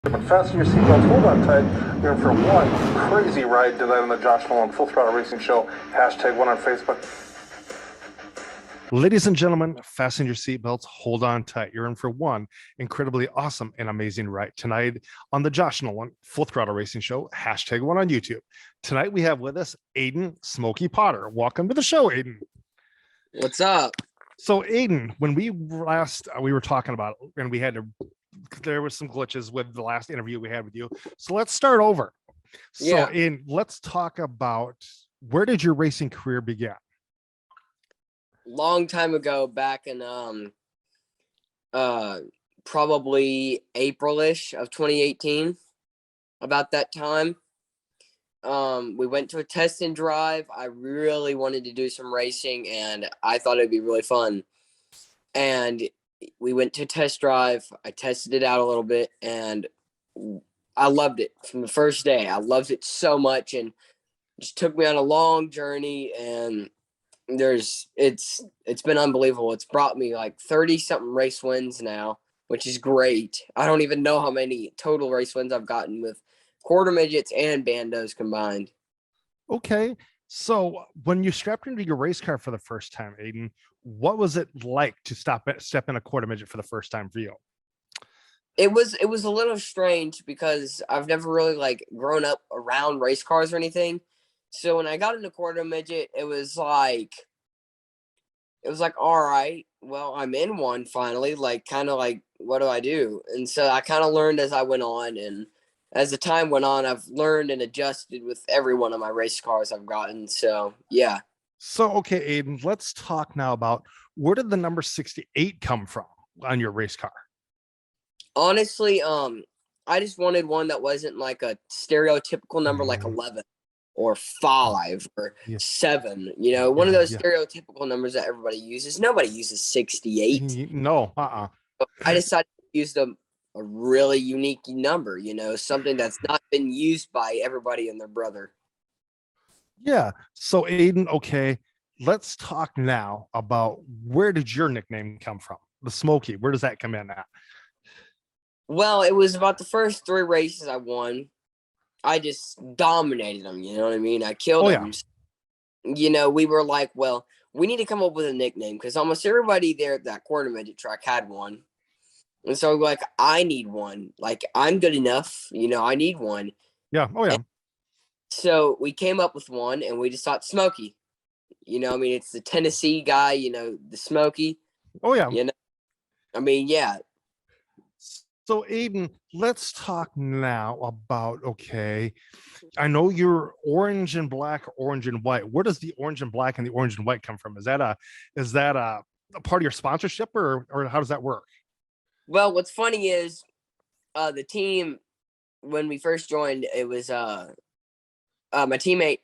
Fasten your seatbelts, hold on tight. You're in for one crazy ride tonight on the Josh Nolan Full Throttle Racing Show. #1 on Facebook. Ladies and gentlemen, fasten your seatbelts, hold on tight. You're in for one incredibly awesome and amazing ride tonight on the Josh Nolan Full Throttle Racing Show, #1 on YouTube. Tonight we have with us Aidan Smokey Potter. Welcome to the show, Aidan. What's up? So Aidan, when we were talking about it, and there was some glitches with the last interview we had with you. So let's start over. So let's talk about, where did your racing career begin? Long time ago, back in probably April-ish of 2018, about that time. We went to a test and drive. I really wanted to do some racing, and I thought it'd be really fun. And we went to test drive. I tested it out a little bit, and I loved it from the first day. I loved it so much, and it just took me on a long journey, and it's been unbelievable. It's brought me like 30 something race wins now, which is great. I don't even know how many total race wins I've gotten with quarter midgets and bandos combined. Okay. So when you strapped into your race car for the first time, Aidan, what was it like to step in a quarter midget for the first time for you? It was a little strange because I've never really like grown up around race cars or anything. So when I got into quarter midget, it was like, all right, well, I'm in one finally, like kind of like, what do I do? And so I kind of learned as I went on, and as the time went on, I've learned and adjusted with every one of my race cars I've gotten. So yeah. So, okay, Aidan, let's talk now about, where did the number 68 come from on your race car? Honestly, I just wanted one that wasn't like a stereotypical number like 11 or 5 or 7, one of those stereotypical numbers that everybody uses. Nobody uses 68. No, I decided to use a really unique number, something that's not been used by everybody and their brother. Yeah. So Aidan, okay, let's talk now about, where did your nickname come from? The Smoky, where does that come in at? Well, it was about the first 3 races I won. I just dominated them, you know what I mean? I killed them. We were like, well, we need to come up with a nickname, because almost everybody there at that quarter midget track had one. And so like, I need one. Like, I'm good enough, I need one. Yeah. Oh yeah. And so we came up with one, and we just thought Smokey. It's the Tennessee guy, the Smokey. Oh yeah. Yeah. So Aidan, let's talk now about, okay, I know you're orange and black, orange and white. Where does the orange and black and the orange and white come from? Is that a part of your sponsorship, or how does that work? Well, what's funny is the team, when we first joined, it was my teammate.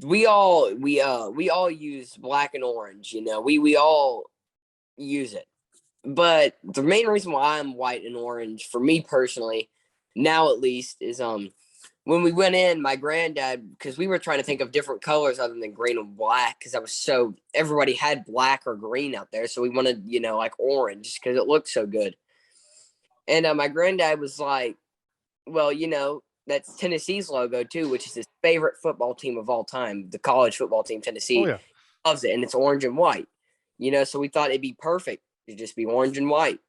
We all use black and orange, we all use it. But the main reason why I'm white and orange, for me personally, now at least, is when we went in, my granddad, because we were trying to think of different colors other than green and black, because everybody had black or green out there, so we wanted, like orange, because it looked so good. And my granddad was like, well, that's Tennessee's logo too, which is his favorite football team of all time, the college football team, Tennessee. Oh yeah. Loves it, and it's orange and white, so we thought it'd be perfect to just be orange and white.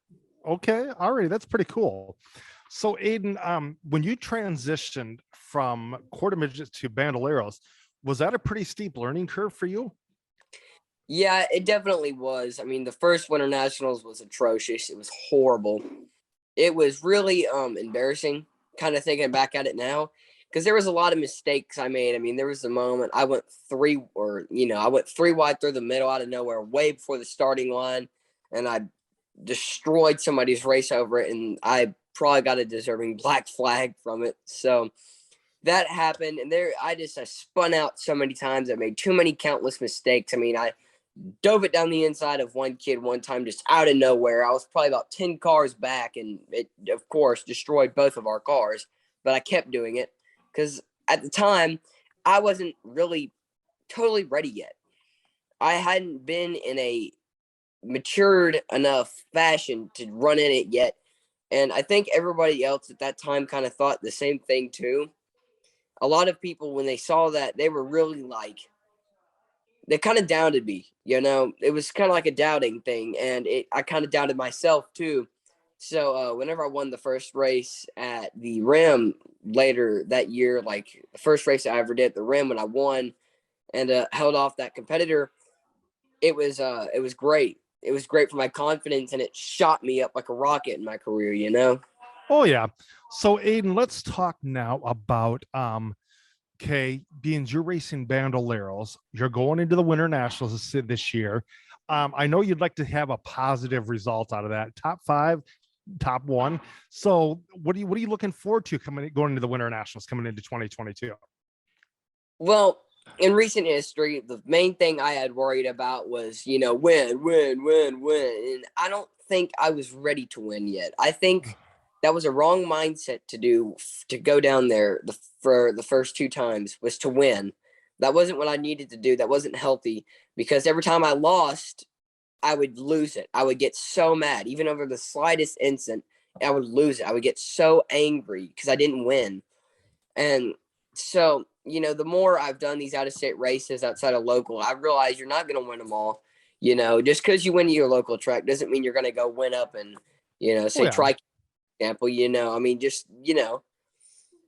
Okay, all right, that's pretty cool. So Aidan, when you transitioned from quarter midgets to bandoleros, was that a pretty steep learning curve for you? Yeah, it definitely was. The first Winter Nationals was atrocious. It was horrible. It was really embarrassing, kind of thinking back at it now, because there was a lot of mistakes I made. There was a moment I went 3 wide through the middle out of nowhere, way before the starting line, and I destroyed somebody's race over it, and I probably got a deserving black flag from it. So that happened, and I spun out so many times. I made too many countless mistakes. I dove it down the inside of one kid one time, just out of nowhere. I was probably about 10 cars back, and it, of course, destroyed both of our cars. But I kept doing it because at the time, I wasn't really totally ready yet. I hadn't been in a matured enough fashion to run in it yet. And I think everybody else at that time kind of thought the same thing too. A lot of people, when they saw that, they were really like, they kind of doubted me, it was kind of like a doubting thing. And I kind of doubted myself too. So whenever I won the first race at the rim later that year, like the first race I ever did at the rim when I won and held off that competitor, it was great. It was great for my confidence, and it shot me up like a rocket in my career. Oh yeah. So Aidan, let's talk now about okay, being you're racing Bandoleros, you're going into the Winter Nationals this year. I know you'd like to have a positive result out of that. Top 5, top 1. So what are you looking forward to going into the Winter Nationals coming into 2022? Well, in recent history, the main thing I had worried about was, win. And I don't think I was ready to win yet. I think that was a wrong mindset to go down there for the first 2 times, was to win. That wasn't what I needed to do. That wasn't healthy, because every time I lost, I would lose it. I would get so mad, even over the slightest instant, I would lose it. I would get so angry because I didn't win. And so, the more I've done these out-of-state races outside of local, I realize you're not going to win them all. Just because you win your local track doesn't mean you're going to go win up and, say try example,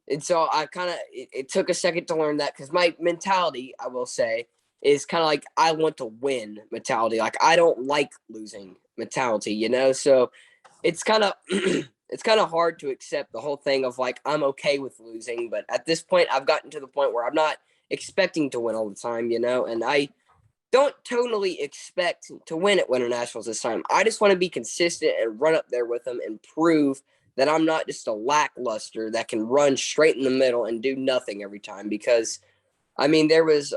And so I kind of, it took a second to learn that, because my mentality, I will say, is kind of like, I want to win mentality. Like, I don't like losing mentality, So it's kind of, it's kind of hard to accept the whole thing of like, I'm okay with losing. But at this point, I've gotten to the point where I'm not expecting to win all the time, and I don't totally expect to win at Winter Nationals this time. I just want to be consistent and run up there with them and prove that I'm not just a lackluster that can run straight in the middle and do nothing every time. Because there was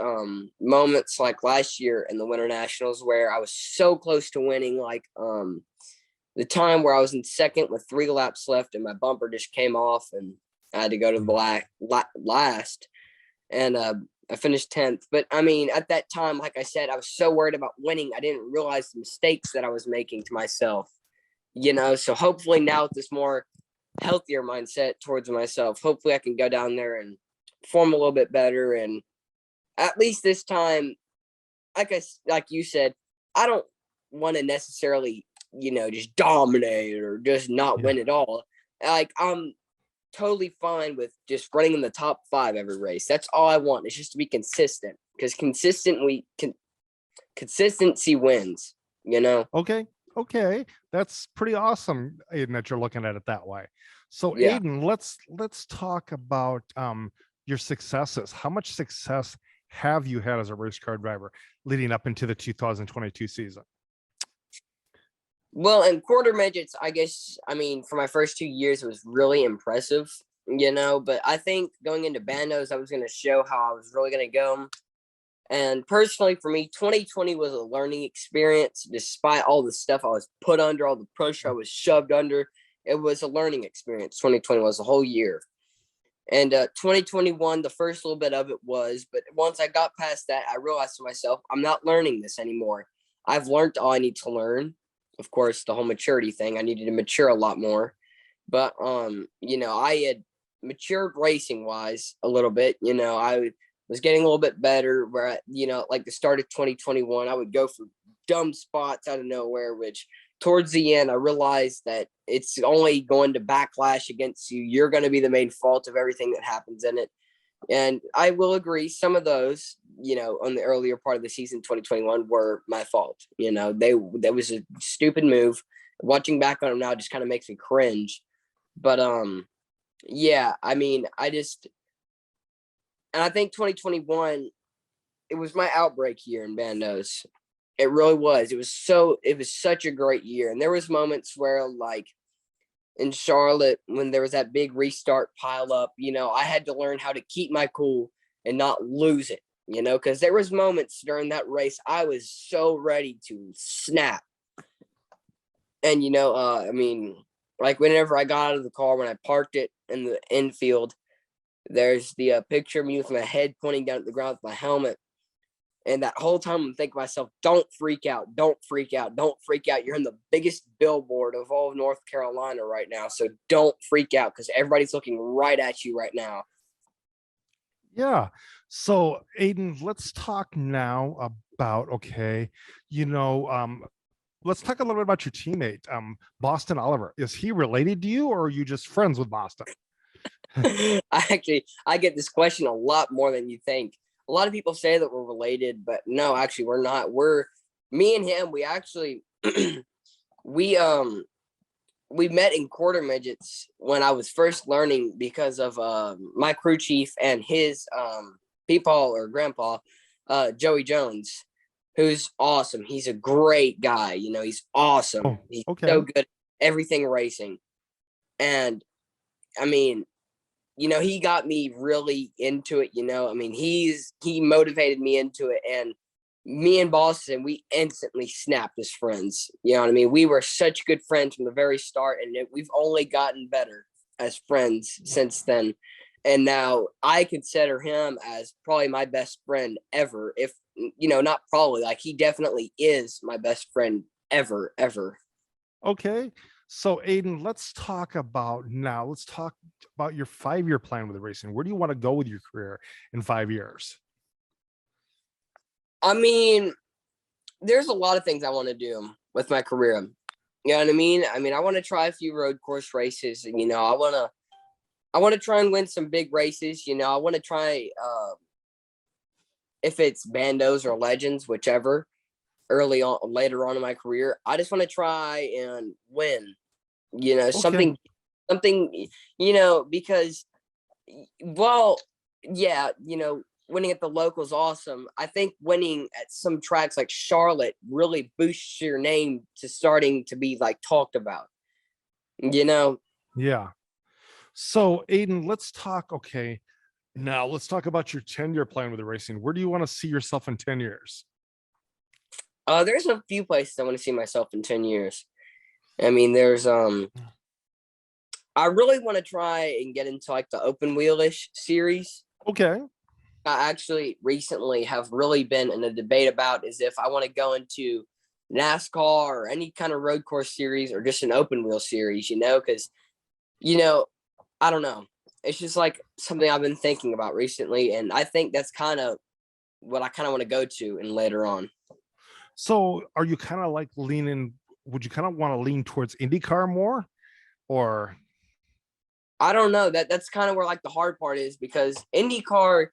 moments like last year in the Winter Nationals where I was so close to winning, like the time where I was in second with 3 laps left and my bumper just came off and I had to go to the last. And I finished 10th. But at that time, like I said, I was so worried about winning, I didn't realize the mistakes that I was making to myself. So hopefully now with this more healthier mindset towards myself, hopefully I can go down there and perform a little bit better. And at least this time, like you said, I don't want to necessarily, just dominate or just not win at all. Like, I'm totally fine with just running in the top 5 every race. That's all I want. It's just to be consistent, because consistency wins, Okay, that's pretty awesome, Aidan, that you're looking at it that way. So Yeah. Aidan, let's talk about your successes. How much success have you had as a race car driver leading up into the 2022 season? Well, in quarter midgets, I guess, for my first 2 years, it was really impressive, but I think going into bandos, I was going to show how I was really going to go. And personally, for me, 2020 was a learning experience. Despite all the stuff I was put under, all the pressure I was shoved under, it was a learning experience. 2020 was a whole year. And 2021, the first little bit of it was, but once I got past that, I realized to myself, I'm not learning this anymore. I've learned all I need to learn. Of course, the whole maturity thing, I needed to mature a lot more. But, I had matured racing wise a little bit. I was getting a little bit better where, like the start of 2021, I would go for dumb spots out of nowhere, which towards the end, I realized that it's only going to backlash against you. You're going to be the main fault of everything that happens in it. And I will agree, some of those, on the earlier part of the season, 2021, were my fault. That was a stupid move. Watching back on them now just kind of makes me cringe. But yeah, and I think 2021, it was my outbreak year in bandos. It really was. It was such a great year. And there was moments where, like, in Charlotte, when there was that big restart pile up, I had to learn how to keep my cool and not lose it, because there was moments during that race I was so ready to snap. And, like whenever I got out of the car, when I parked it in the infield, there's the picture of me with my head pointing down at the ground with my helmet. And that whole time I'm thinking to myself, don't freak out, don't freak out, don't freak out. You're in the biggest billboard of all of North Carolina right now. So don't freak out because everybody's looking right at you right now. Yeah. So Aidan, let's talk now about, okay, let's talk a little bit about your teammate, Boston Oliver. Is he related to you, or are you just friends with Boston? I get this question a lot more than you think. A lot of people say that we're related, but no, actually we're not. Me and him, we actually we met in quarter midgets when I was first learning because of my crew chief and his peepaw or grandpa, Joey Jones, who's awesome. He's a great guy. He's awesome. Oh, he's okay. so good at everything racing. And I mean, he got me really into it. He motivated me into it, and me and Boston, we instantly snapped as friends. You know what I mean? We were such good friends from the very start, and we've only gotten better as friends since then. And now I consider him as probably my best friend ever. If, not probably, like he definitely is my best friend ever. Okay. So Aidan, let's talk about your 5-year plan with the racing. Where do you want to go with your career in 5 years? I mean, there's a lot of things I want to do with my career. You know what I mean? I want to try a few road course races, and I want to try and win some big races. I want to try if it's bandos or legends, whichever. Later on in my career, I just want to try and win. Something, because, well, yeah, winning at the local is awesome. I think winning at some tracks like Charlotte really boosts your name to starting to be like talked about. Yeah. So Aidan, let's talk about your 10-year plan with the racing. Where do you want to see yourself in 10 years? There's a few places I want to see myself in 10 years. There's I really want to try and get into like the open wheelish series. Okay. I actually recently have really been in a debate about is if I want to go into NASCAR or any kind of road course series or just an open wheel series, because, I don't know. It's just like something I've been thinking about recently. And I think that's kind of what I kind of want to go to in later on. So are you kind of like would you kind of want to lean towards IndyCar more, or? I don't know. That's kind of where like the hard part is, because IndyCar,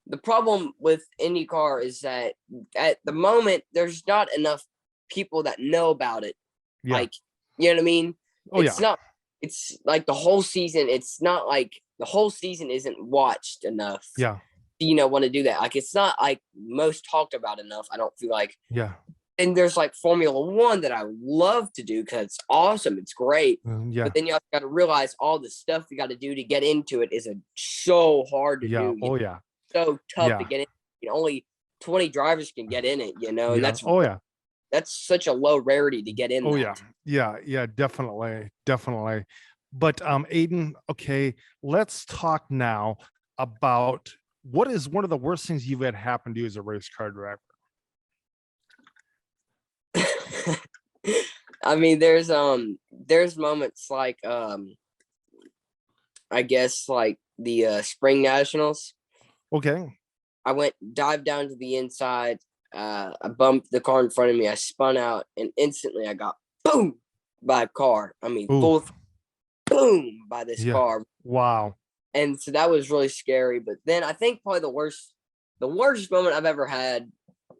the problem with IndyCar is that at the moment there's not enough people that know about it. Yeah. Like, you know what I mean? Oh, it's not, it's like the whole season. It's not like the whole season isn't watched enough. Yeah. Want to do that. Like, it's not like most talked about enough. I don't feel like. Yeah. And there's like Formula One that I love to do because it's awesome. It's great. Yeah. But then you got to realize all the stuff you got to do to get into it is so hard to do. Oh, yeah. So tough to get in. Only 20 drivers can get in it, and that's that's such a low rarity to get in. Yeah, definitely. But Aidan, okay, let's talk now about what is one of the worst things you've had happen to you as a race car driver. There's moments like I guess like the spring nationals. Okay. I dived down to the inside. I bumped the car in front of me. I spun out, and instantly I got boom by a car. Full boom by this car. Wow. And so that was really scary. But then I think probably the worst moment I've ever had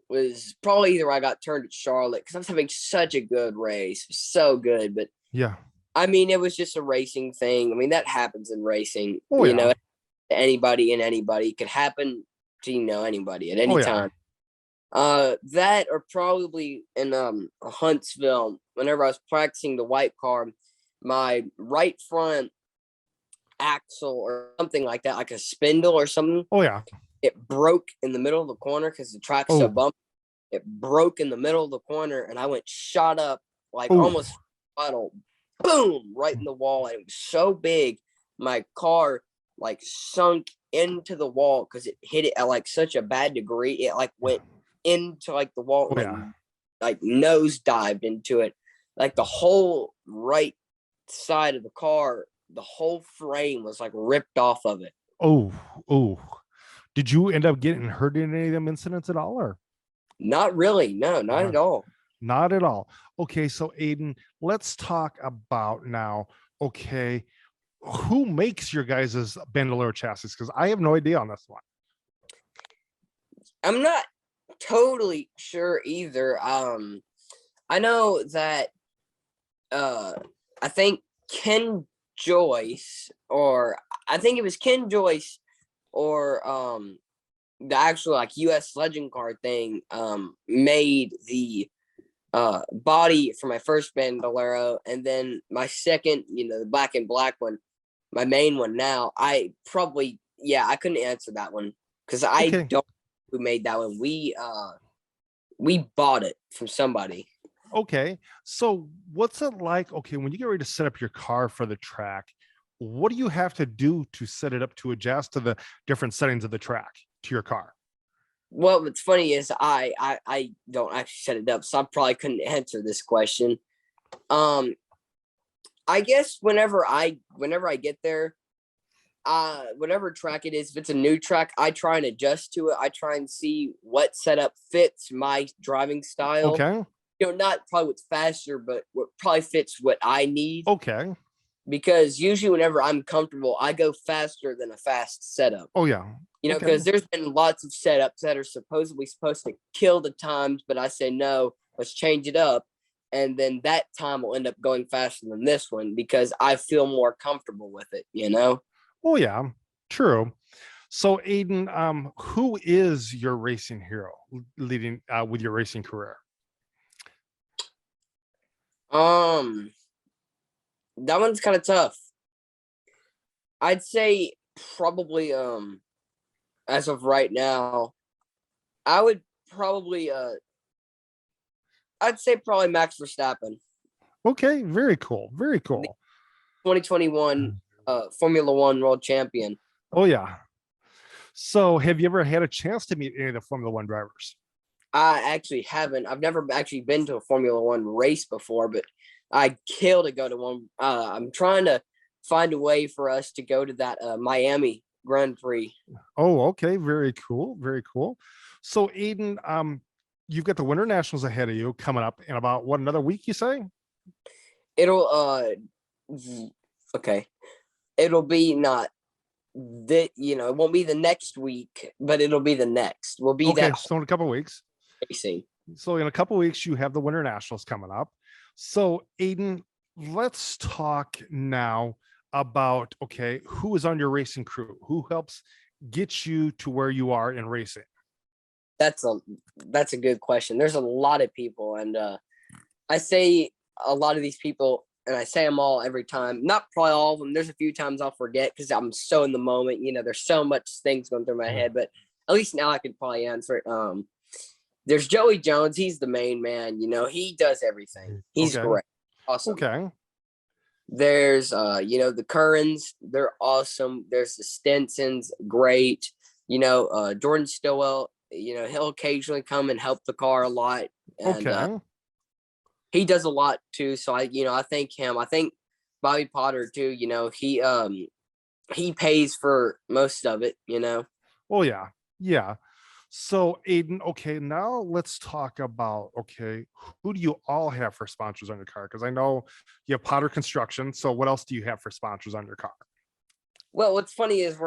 was probably either I got turned at Charlotte because I was having such a good race, so good. But it was just a racing thing. That happens in racing. Anybody it could happen to anybody at any time. That or probably in Huntsville, whenever I was practicing the white car, my right front axle or something like that, like a spindle or something. It broke in the middle of the corner because the track's so bumpy. It broke in the middle of the corner, and I went shot up like almost final, boom, right in the wall. And it was so big, my car like sunk into the wall because it hit it at like such a bad degree. It like went into like the wall, Oh, yeah. like nose dived into it. Like the whole right side of the car, the whole frame was like ripped off of it. Oh, oh. Did you end up getting hurt in any of them incidents at all, or? Not really. No, not at all. Not at all. Okay, so Aidan, let's talk about now. Okay, who makes your guys' Bandolier chassis? Because I have no idea on this one. I'm not totally sure either. I know that I think Ken Joyce, or I think it was Ken Joyce, or the actual like US legend card thing made the body for my first Bandolero, and then my second, the black and black one, my main one now. I couldn't answer that one because I Okay. don't know who made that one. We bought it from somebody. Okay, so what's it like? Okay, when you get ready to set up your car for the track, what do you have to do to set it up to adjust to the different settings of the track to your car? Well, what's funny is I don't actually set it up, so I probably couldn't answer this question. I guess whenever I get there, whatever track it is, if it's a new track, I try and adjust to it. I try and see what setup fits my driving style. Okay. Not probably what's faster, but what probably fits what I need. Okay. Because usually whenever I'm comfortable, I go faster than a fast setup. Oh, yeah. Because there's been lots of setups that are supposedly supposed to kill the times, but I say, no, let's change it up. And then that time will end up going faster than this one because I feel more comfortable with it, Oh, yeah. True. So, Aidan, who is your racing hero leading with your racing career? That one's kind of tough. I'd say probably as of right now, I would probably I'd say probably Max Verstappen. Okay, very cool. Very cool. 2021 Formula One world champion. Oh, yeah. So have you ever had a chance to meet any of the Formula One drivers? I actually haven't. I've never actually been to a Formula One race before, but I'd kill to go to one. I'm trying to find a way for us to go to that Miami Grand Prix. Oh, okay. Very cool. Very cool. So Aidan, you've got the Winter Nationals ahead of you coming up in about another week, you say? It'll okay. It'll be not that, it won't be the next week, but it'll be the next. We'll be Okay, that so in a couple of weeks. racing. So in a couple of weeks, you have the Winter Nationals coming up. So Aidan, let's talk now about, okay, who is on your racing crew? Who helps get you to where you are in racing? That's a good question. There's a lot of people, and I say a lot of these people, and I say them all every time. Not probably all of them. There's a few times I'll forget because I'm so in the moment. There's so much things going through my head, but at least now I can probably answer it. There's Joey Jones. He's the main man. He does everything. He's great. Awesome. Okay. There's, the Currans. They're awesome. There's the Stensons. Great. Jordan Stillwell, he'll occasionally come and help the car a lot. And, he does a lot too. So I thank him. I think Bobby Potter too, he pays for most of it, Oh, yeah. Yeah. So Aidan, okay, now let's talk about, okay, who do you all have for sponsors on your car? Because I know you have Potter Construction. So what else do you have for sponsors on your car? Well, what's funny is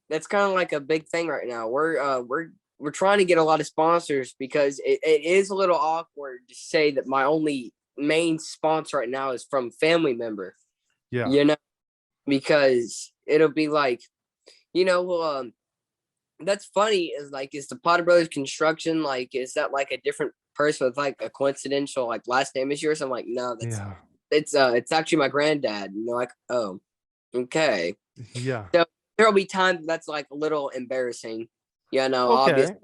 that's kind of like a big thing right now. We're trying to get a lot of sponsors because it is a little awkward to say that my only main sponsor right now is from family member. Yeah. Because it'll be like, that's funny is the Potter Brothers Construction, is that like a different person with like a coincidental like last name as yours? I'm like, no, it's actually my granddad. Like, oh, okay. Yeah. So there'll be times that's like a little embarrassing. Okay. Obviously.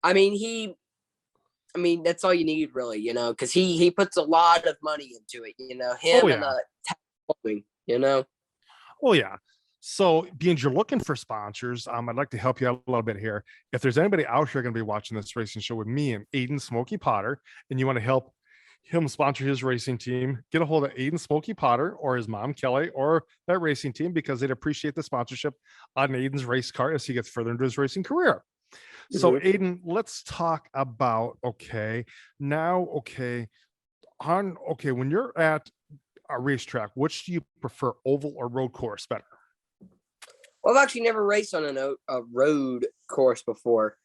I mean, that's all you need really, because he puts a lot of money into it, him and Oh, yeah. Oh, yeah. So, being you're looking for sponsors, I'd like to help you out a little bit here. If there's anybody out here going to be watching this racing show with me and Aidan Smokey Potter, and you want to help him sponsor his racing team, get a hold of Aidan Smokey Potter or his mom Kelly or that racing team, because they'd appreciate the sponsorship on Aidan's race car as he gets further into his racing career. So, Aidan, let's talk about when you're at a racetrack, which do you prefer, oval or road course better? Well, I've actually never raced on a road course before,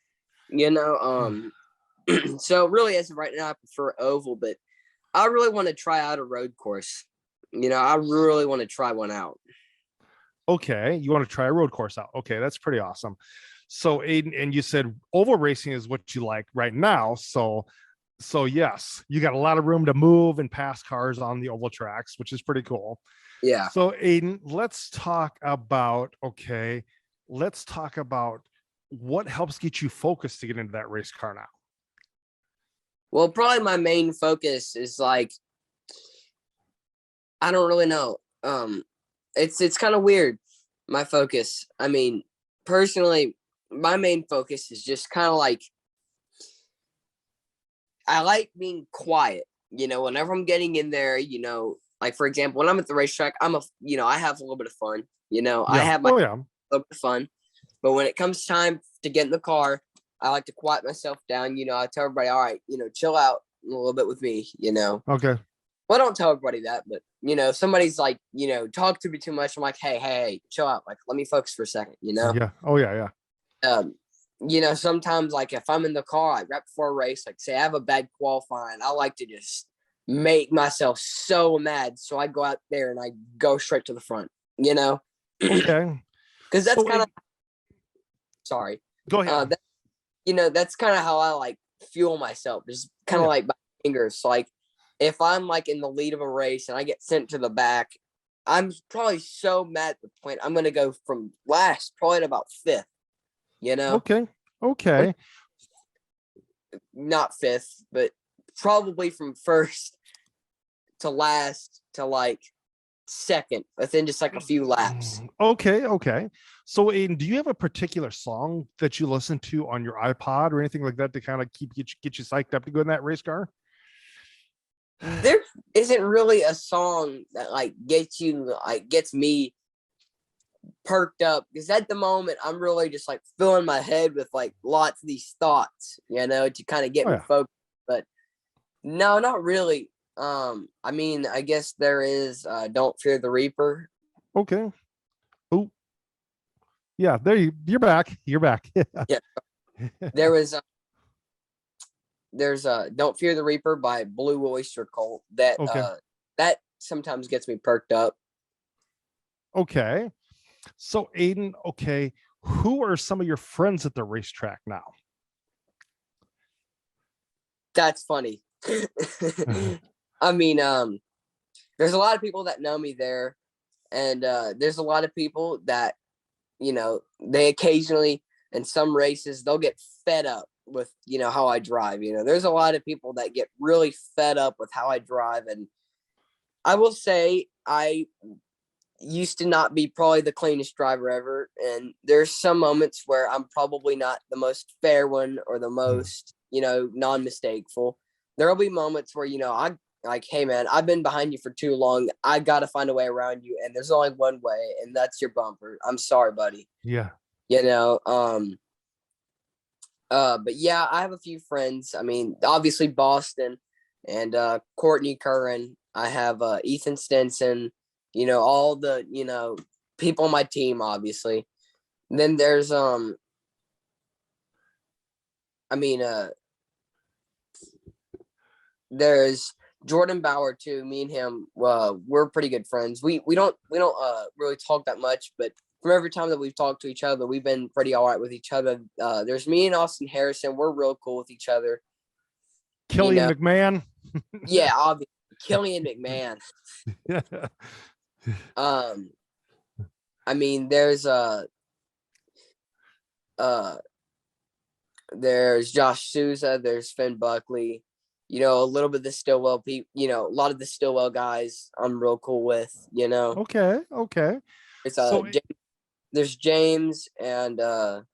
so really as of right now, I prefer oval, but I really want to try out a road course. I really want to try one out. Okay, you want to try a road course out. Okay, that's pretty awesome. So, Aidan, and you said oval racing is what you like right now. So yes, you got a lot of room to move and pass cars on the oval tracks, which is pretty cool. Yeah. So, Aidan, let's talk about what helps get you focused to get into that race car now. Well, probably my main focus is I don't really know. It's kind of weird, my focus. I mean, personally, my main focus is just kind of I like being quiet, whenever I'm getting in there, for example, when I'm at the racetrack, I have a little bit of fun, I have my little bit of fun, but when it comes time to get in the car, I like to quiet myself down. I tell everybody, all right, chill out a little bit with me, Okay. Well, I don't tell everybody that, but somebody's talk to me too much. I'm like, hey, chill out. Let me focus for a second, Yeah. Oh yeah. Sometimes if I'm in the car, right before a race, say I have a bad qualifying, I like to just make myself so mad. So I go out there and I go straight to the front, Okay. Because that's kind of, sorry. Go ahead. That's kind of how I fuel myself. Just kind of my fingers. So if I'm in the lead of a race and I get sent to the back, I'm probably so mad at the point I'm going to go from last probably to about fifth, Okay. Not fifth, but probably from first to last to second within just a few laps. Okay. So, Aidan, do you have a particular song that you listen to on your iPod or anything like that to kind of get you psyched up to go in that race car? There isn't really a song that gets me perked up, because at the moment I'm really just filling my head with lots of these thoughts, to kind of get me focused. But no, not really. I mean, I guess there is Don't Fear the Reaper. Okay. Oh, yeah, you're back. Yeah. There's Don't Fear the Reaper by Blue Oyster Cult that that sometimes gets me perked up. Okay. So, Aidan, who are some of your friends at the racetrack now? That's funny. I mean, there's a lot of people that know me there, and there's a lot of people that, they occasionally in some races they'll get fed up with how I drive. There's a lot of people that get really fed up with how I drive, and I will say I used to not be probably the cleanest driver ever, and there's some moments where I'm probably not the most fair one or the most non-mistakeful. There'll be moments where I hey man, I've been behind you for too long, I gotta find a way around you, and there's only one way, and that's your bumper. I'm sorry, buddy. Yeah. But yeah, I have a few friends. I mean, obviously Boston and Courtney Curran. I have Ethan Stinson, all the people on my team, obviously. And then there's there's Jordan Bauer too. Me and him, we're pretty good friends. We don't really talk that much, but from every time that we've talked to each other, we've been pretty all right with each other. There's me and Austin Harrison. We're real cool with each other. Killian McMahon. Yeah, obviously Killian Mcmahon. I mean, there's Josh Souza, there's Finn Buckley, a little bit of the Stillwell people, a lot of the Stillwell guys I'm real cool with, Okay. It's So, there's James and Hannah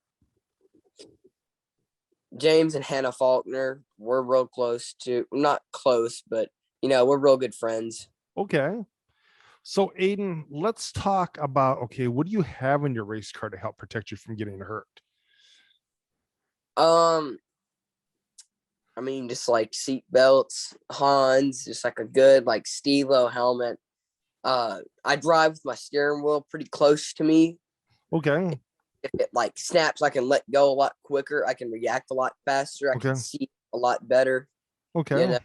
Faulkner. We're real close to, not close, but we're real good friends. Okay. So Aidan, let's talk about, okay, what do you have in your race car to help protect you from getting hurt? I mean, just like seat belts, Hans, just like a good like Stilo helmet. I drive with my steering wheel pretty close to me. Okay. If it like snaps, I can let go a lot quicker. I can react a lot faster. I Okay. can see a lot better. Okay.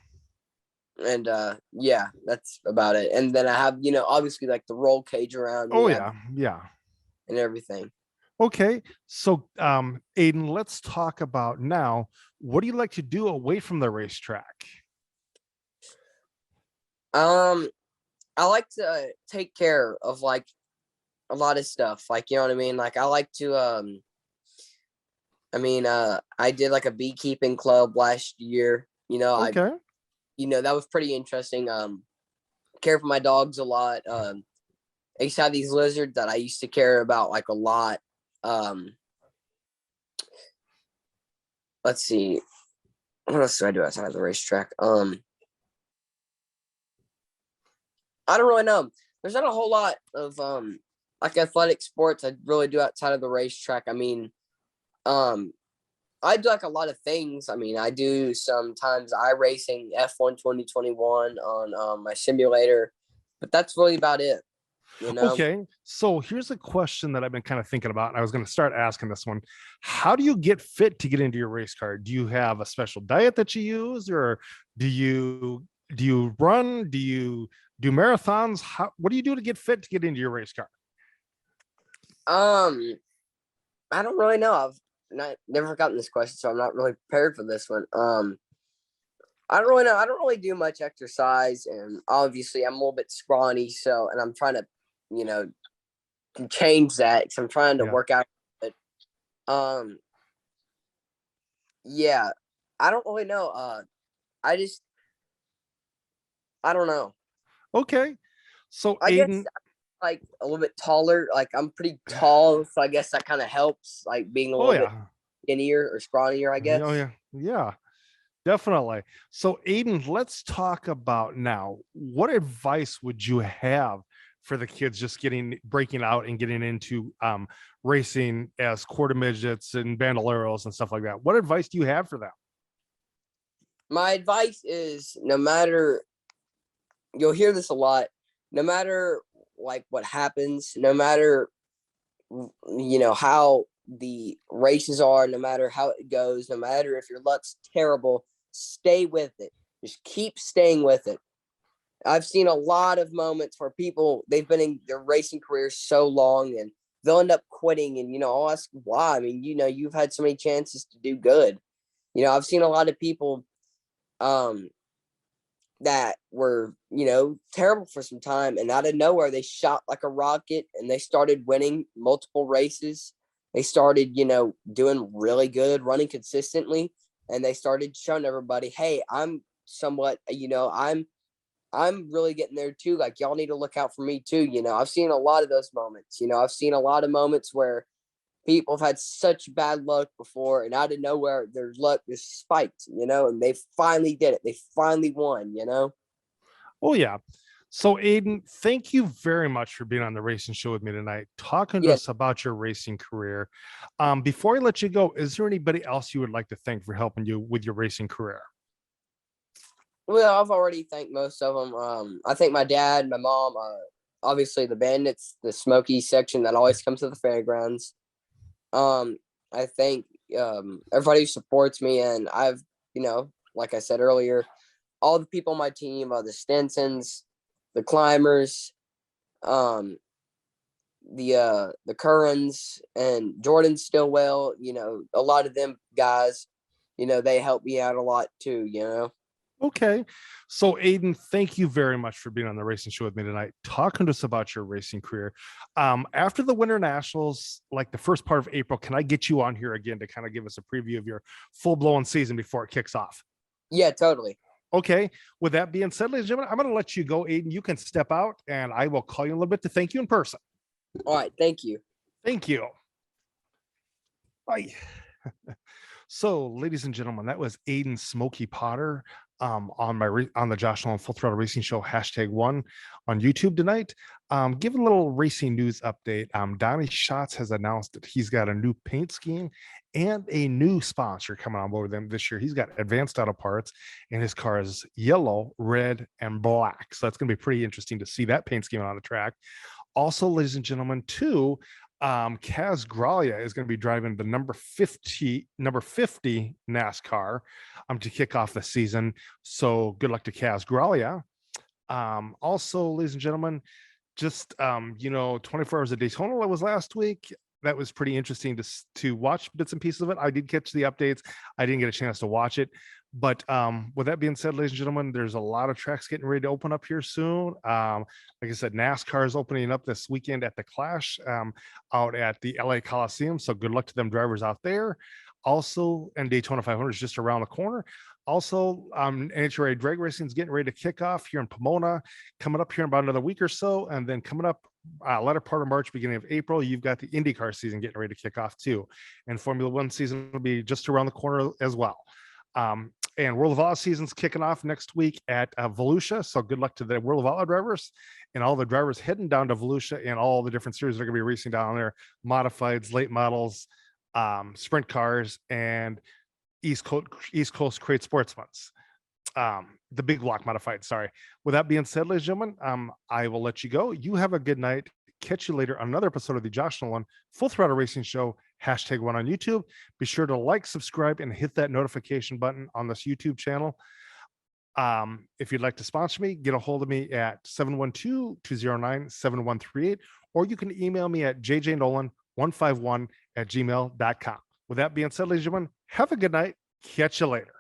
And yeah, that's about it. And then I have, obviously like the roll cage around me. Oh yeah. Yeah. And everything. Okay. So Aidan, let's talk about now, what do you like to do away from the racetrack? I like to take care of like a lot of stuff. Like, you know what I mean? Like I like to I did like a beekeeping club last year. Okay. That was pretty interesting. Care for my dogs a lot. I used to have these lizards that I used to care about like a lot. Let's see. What else do I do outside of the racetrack? I don't really know. There's not a whole lot of like athletic sports I really do outside of the racetrack. I mean, I do like a lot of things. I mean, I do sometimes iRacing F1 2021 on my simulator, but that's really about it. Okay. So here's a question that I've been kind of thinking about, and I was going to start asking this one. How do you get fit to get into your race car? Do you have a special diet that you use, or do you run? Do you do marathons? What do you do to get fit to get into your race car? I don't really know. I've never gotten this question, so I'm not really prepared for this one. I don't really know. I don't really do much exercise, and obviously I'm a little bit scrawny, and I'm trying to, change that because I'm trying to work out. But, yeah, I don't really know. I don't know. Okay. So I Aidan, guess like a little bit taller. Like I'm pretty tall, so I guess that kind of helps. Like being a little bit skinnier or scrawnier, I guess. Oh yeah. Yeah. Definitely. So Aidan, let's talk about now, what advice would you have for the kids just breaking out and getting into racing as quarter midgets and bandoleros and stuff like that? What advice do you have for them? My advice is, no matter, you'll hear this a lot, no matter like what happens, no matter how the races are, no matter how it goes, no matter if your luck's terrible, stay with it. Just keep staying with it. I've seen a lot of moments where people, they've been in their racing careers so long and they'll end up quitting, and I'll ask why. I mean, you've had so many chances to do good. I've seen a lot of people that were terrible for some time, and out of nowhere they shot like a rocket and they started winning multiple races. They started doing really good, running consistently, and they started showing everybody, hey, I'm somewhat, I'm really getting there too. Like, y'all need to look out for me too. I've seen a lot of those moments. I've seen a lot of moments where people have had such bad luck before, and out of nowhere, their luck just spiked, and they finally did it. They finally won, Oh, yeah. So, Aidan, thank you very much for being on the racing show with me tonight, talking to us about your racing career. Before I let you go, is there anybody else you would like to thank for helping you with your racing career? Well, I've already thanked most of them. I thank my dad, my mom, obviously the Bandits, the Smoky section that always comes to the fairgrounds. I thank everybody who supports me, and I've, like I said earlier, all the people on my team, the Stinsons, the Climbers, the Currans, and Jordan Stillwell. A lot of them guys, they help me out a lot too. Okay. So, Aidan, thank you very much for being on the racing show with me tonight, talking to us about your racing career. After the Winter Nationals, like the first part of April, can I get you on here again to kind of give us a preview of your full-blown season before it kicks off? Yeah, totally. Okay. With that being said, ladies and gentlemen, I'm going to let you go, Aidan. You can step out, and I will call you in a little bit to thank you in person. All right. Thank you. Thank you. Bye. So, ladies and gentlemen, that was Aidan Smoky Potter on the Josh Nolan Full Throttle Racing Show #1 on YouTube tonight. Give a little racing news update. Donnie Schatz has announced that he's got a new paint scheme and a new sponsor coming on board with them this year. He's got Advanced Auto Parts, and his car is yellow, red, and black. So that's going to be pretty interesting to see that paint scheme on the track. Also, ladies and gentlemen, too, Kaz Graglia is going to be driving the number 50 NASCAR to kick off the season. So good luck to Kaz Graglia. Also, ladies and gentlemen, just 24 Hours of Daytona was last week. That was pretty interesting to watch bits and pieces of it. I did catch the updates. I didn't get a chance to watch it. But with that being said, ladies and gentlemen, there's a lot of tracks getting ready to open up here soon. Like I said, NASCAR is opening up this weekend at the Clash out at the LA Coliseum. So good luck to them drivers out there. Also, and Daytona 500 is just around the corner. Also, NHRA drag racing is getting ready to kick off here in Pomona, coming up here in about another week or so. And then coming up latter part of March, beginning of April, you've got the IndyCar season getting ready to kick off too. And Formula One season will be just around the corner as well. And World of Outlaw season's kicking off next week at Volusia. So good luck to the World of Outlaw drivers and all the drivers heading down to Volusia and all the different series that are going to be racing down there. Modifieds, late models, sprint cars, and East Coast Crate Sportsmans. The big block modified. Sorry. With that being said, ladies and gentlemen, I will let you go. You have a good night. Catch you later on another episode of the Josh Nolan Full Throttle Racing Show #1 on YouTube. Be sure to like, subscribe, and hit that notification button on this YouTube channel. If you'd like to sponsor me, get a hold of me at 712-209-7138, or you can email me at jjnolan151@gmail.com. With that being said, ladies and gentlemen, have a good night. Catch you later.